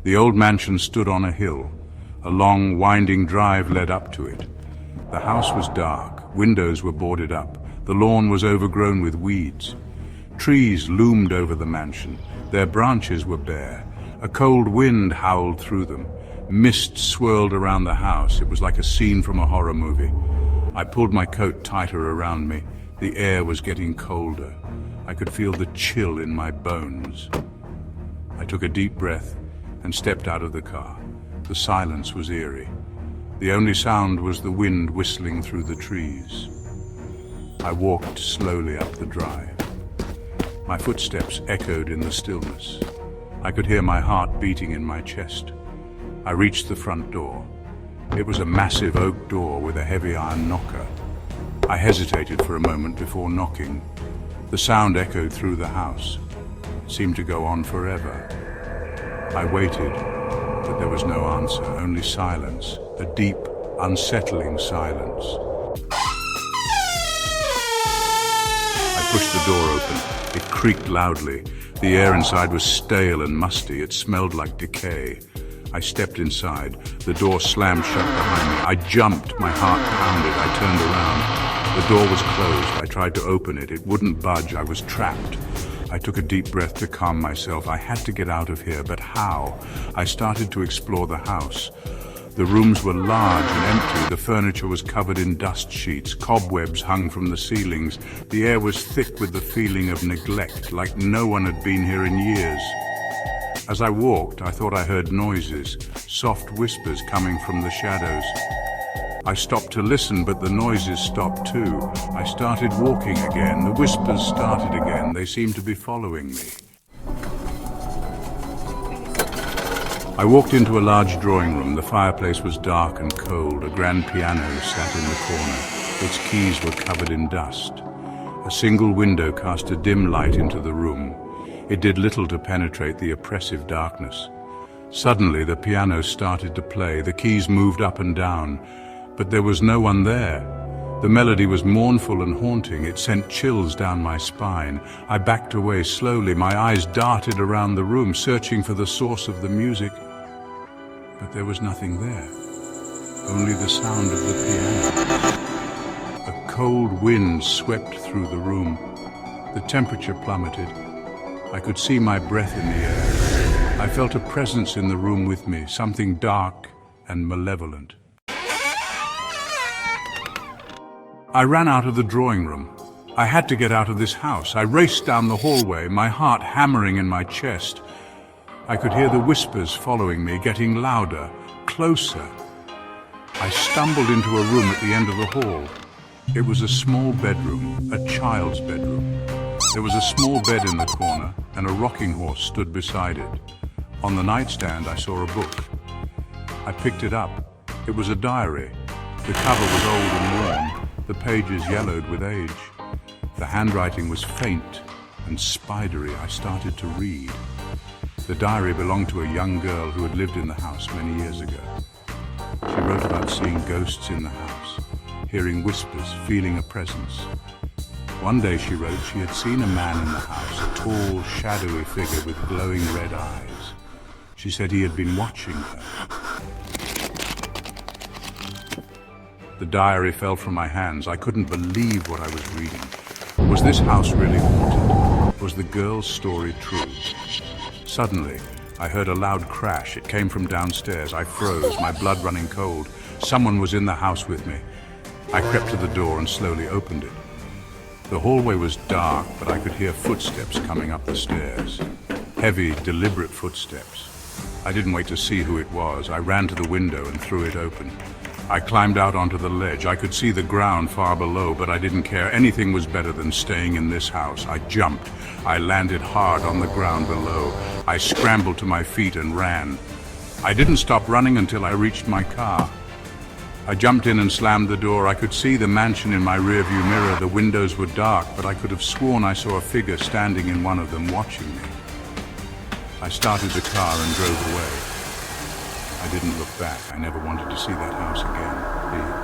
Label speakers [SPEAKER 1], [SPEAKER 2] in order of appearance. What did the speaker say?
[SPEAKER 1] The old mansion stood on a hill. A long, winding drive led up to it. The house was dark, windows were boarded up, the lawn was overgrown with weeds. Trees loomed over the mansion, their branches were bare. A cold wind howled through them. Mist swirled around the house. It was like a scene from a horror movie. I pulled my coat tighter around me. The air was getting colder. I could feel the chill in my bones. I took a deep breath and stepped out of the car. The silence was eerie. The only sound was the wind whistling through the trees. I walked slowly up the drive. My footsteps echoed in the stillness. I could hear my heart beating in my chest. I reached the front door. It was a massive oak door with a heavy iron knocker. I hesitated for a moment before knocking. The sound echoed through the house. It seemed to go on forever. I waited, but there was no answer, only silence, a deep, unsettling silence. I pushed the door open. It creaked loudly. The air inside was stale and musty. It smelled like decay. I stepped inside. The door slammed shut behind me. I jumped. My heart pounded. I turned around. The door was closed. I tried to open it. It wouldn't budge. I was trapped. I took a deep breath to calm myself. I had to get out of here, but how? I started to explore the house. The rooms were large and empty. The furniture was covered in dust sheets. Cobwebs hung from the ceilings. The air was thick with the feeling of neglect, like no one had been here in years. As I walked, I thought I heard noises, soft whispers coming from the shadows. I stopped to listen, but the noises stopped too. I started walking again. The whispers started again. They seemed to be following me. I walked into a large drawing room. The fireplace was dark and cold. A grand piano sat in the corner. Its keys were covered in dust. A single window cast a dim light into the room. It did little to penetrate the oppressive darkness. Suddenly, the piano started to play. The keys moved up and down, but there was no one there. The melody was mournful and haunting. It sent chills down my spine. I backed away slowly. My eyes darted around the room, searching for the source of the music. But there was nothing there, only the sound of the piano. A cold wind swept through the room. The temperature plummeted. I could see my breath in the air. I felt a presence in the room with me, something dark and malevolent. I ran out of the drawing room. I had to get out of this house. I raced down the hallway, my heart hammering in my chest. I could hear the whispers following me, getting louder, closer. I stumbled into a room at the end of the hall. It was a small bedroom, a child's bedroom. There was a small bed in the corner, and a rocking horse stood beside it. On the nightstand, I saw a book. I picked it up. It was a diary. The cover was old and worn, the pages yellowed with age. The handwriting was faint and spidery. I started to read. The diary belonged to a young girl who had lived in the house many years ago. She wrote about seeing ghosts in the house, hearing whispers, feeling a presence. One day, she wrote, she had seen a man in the house, a tall, shadowy figure with glowing red eyes. She said he had been watching her. The diary fell from my hands. I couldn't believe what I was reading. Was this house really haunted? Was the girl's story true? Suddenly, I heard a loud crash. It came from downstairs. I froze, my blood running cold. Someone was in the house with me. I crept to the door and slowly opened it. The hallway was dark, but I could hear footsteps coming up the stairs. Heavy, deliberate footsteps. I didn't wait to see who it was. I ran to the window and threw it open. I climbed out onto the ledge. I could see the ground far below, but I didn't care. Anything was better than staying in this house. I jumped. I landed hard on the ground below. I scrambled to my feet and ran. I didn't stop running until I reached my car. I jumped in and slammed the door. I could see the mansion in my rearview mirror. The windows were dark, but I could have sworn I saw a figure standing in one of them watching me. I started the car and drove away. I didn't look back. I never wanted to see that house again.